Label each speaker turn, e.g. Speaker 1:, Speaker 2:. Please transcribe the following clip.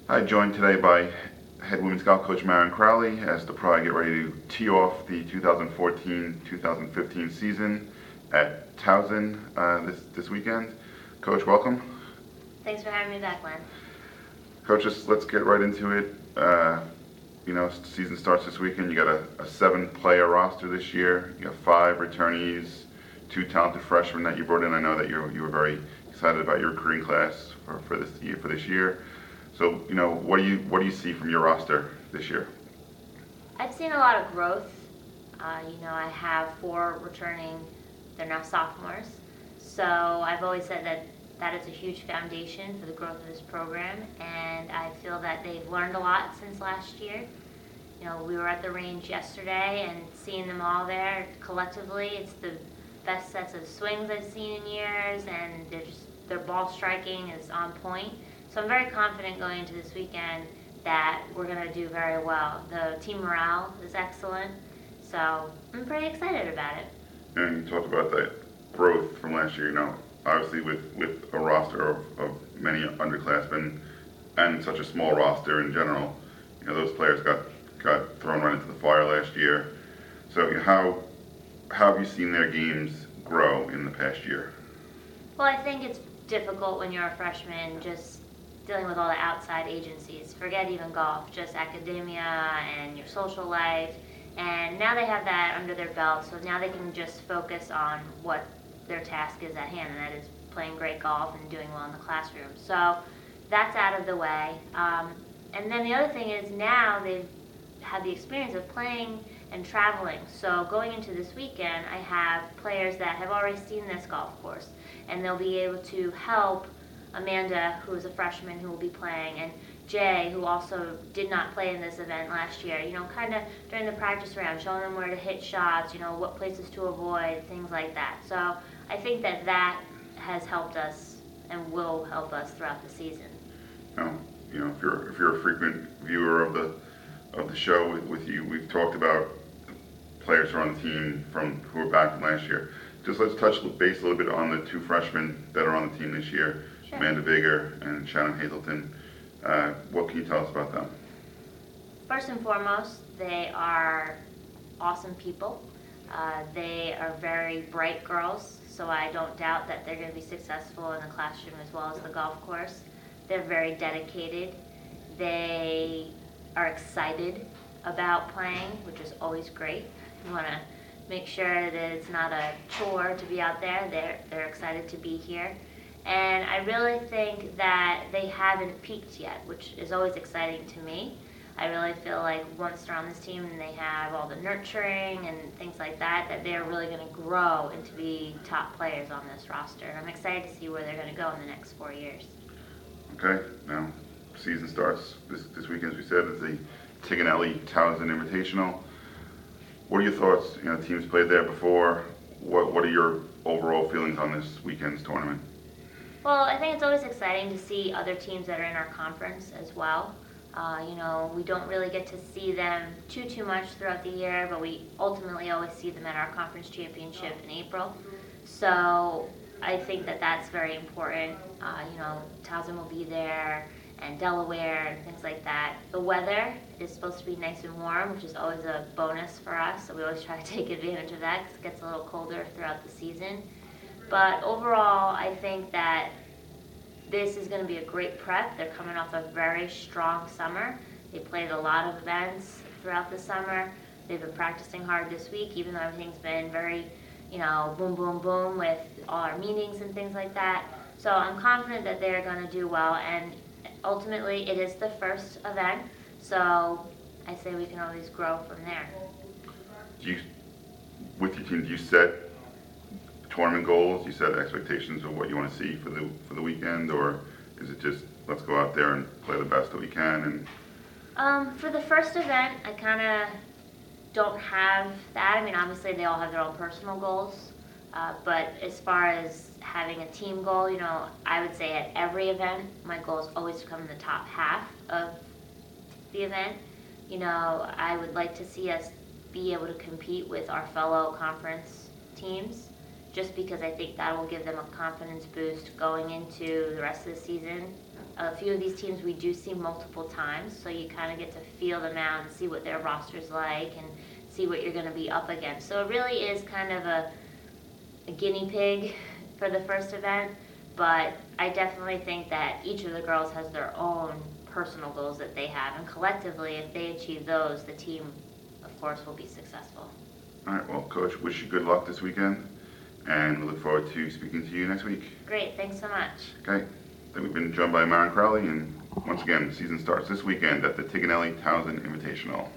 Speaker 1: Hi, joined today by head women's golf coach Maren Crowley as the Pro get ready to tee off the 2014-2015 season at Towson this weekend. Coach, welcome.
Speaker 2: Thanks for having me back, Len.
Speaker 1: Coach, let's get right into it. Season starts this weekend. You got a 7-player roster this year. You have 5 returnees, 2 talented freshmen that you brought in. I know that you were very excited about your recruiting class for this year. So, what do you see from your roster this year?
Speaker 2: I've seen a lot of growth. I have 4 returning, they're now sophomores. So I've always said that is a huge foundation for the growth of this program, and I feel that they've learned a lot since last year. We were at the range yesterday and seeing them all there collectively, it's the best sets of swings I've seen in years, and their ball striking is on point. So I'm very confident going into this weekend that we're going to do very well. The team morale is excellent, so I'm pretty excited about it.
Speaker 1: And you talked about that growth from last year, obviously with a roster of many underclassmen and such a small roster in general, those players got thrown right into the fire last year. So how have you seen their games grow in the past year?
Speaker 2: Well, I think it's difficult when you're a freshman just dealing with all the outside agencies. Forget even golf, just academia and your social life. And now they have that under their belt, so now they can just focus on what their task is at hand, and that is playing great golf and doing well in the classroom. So that's out of the way. And then the other thing is now they've had the experience of playing and traveling. So going into this weekend, I have players that have already seen this golf course, and they'll be able to help Amanda, who is a freshman who will be playing, and Jay, who also did not play in this event last year, kind of during the practice round, showing them where to hit shots, what places to avoid, things like that. So I think that has helped us and will help us throughout the season.
Speaker 1: If you're a frequent viewer of the show with you, we've talked about the players who are on the team who are back from last year. Just let's touch base a little bit on the 2 freshmen that are on the team this year.
Speaker 2: Sure.
Speaker 1: Amanda Bigger and Shannon Hazelton. What can you tell us about them?
Speaker 2: First and foremost, they are awesome people. They are very bright girls, so I don't doubt that they're going to be successful in the classroom as well as the golf course. They're very dedicated. They are excited about playing, which is always great. You want to make sure that it's not a chore to be out there. They're excited to be here. And I really think that they haven't peaked yet, which is always exciting to me. I really feel like once they're on this team and they have all the nurturing and things like that they're really going to grow and to be top players on this roster. And I'm excited to see where they're going to go in the next 4 years.
Speaker 1: Okay, now season starts this weekend, as we said, it's the Tiganelli Towson Invitational. What are your thoughts? Teams played there before. What are your overall feelings on this weekend's tournament?
Speaker 2: Well, I think it's always exciting to see other teams that are in our conference as well. We don't really get to see them too much throughout the year, but we ultimately always see them at our conference championship in April. So I think that that's very important. Towson will be there, and Delaware, and things like that. The weather is supposed to be nice and warm, which is always a bonus for us, so we always try to take advantage of that because it gets a little colder throughout the season. But overall, I think that this is going to be a great prep. They're coming off a very strong summer. They played a lot of events throughout the summer. They've been practicing hard this week, even though everything's been very, boom, boom, boom with all our meetings and things like that. So I'm confident that they're going to do well, and ultimately it is the first event, so I say we can always grow from there.
Speaker 1: With your team, do you set tournament goals? You set expectations of what you want to see for the weekend, or is it just let's go out there and play the best that we can?
Speaker 2: For the first event, I kind of don't have that. I mean, obviously they all have their own personal goals, but as far as having a team goal, I would say at every event, my goal is always to come in the top half of the event. I would like to see us be able to compete with our fellow conference teams, just because I think that will give them a confidence boost going into the rest of the season. a few of these teams we do see multiple times, so you kind of get to feel them out and see what their roster's like and see what you're going to be up against. So it really is kind of a guinea pig for the first event, but I definitely think that each of the girls has their own personal goals that they have, and collectively, if they achieve those, the team, of course, will be successful.
Speaker 1: All right, well, Coach, wish you good luck this weekend, and we look forward to speaking to you next week.
Speaker 2: Great, thanks so much.
Speaker 1: Okay, then we've been joined by Maren Crowley, and once again, the season starts this weekend at the Tiganelli Townsend Invitational.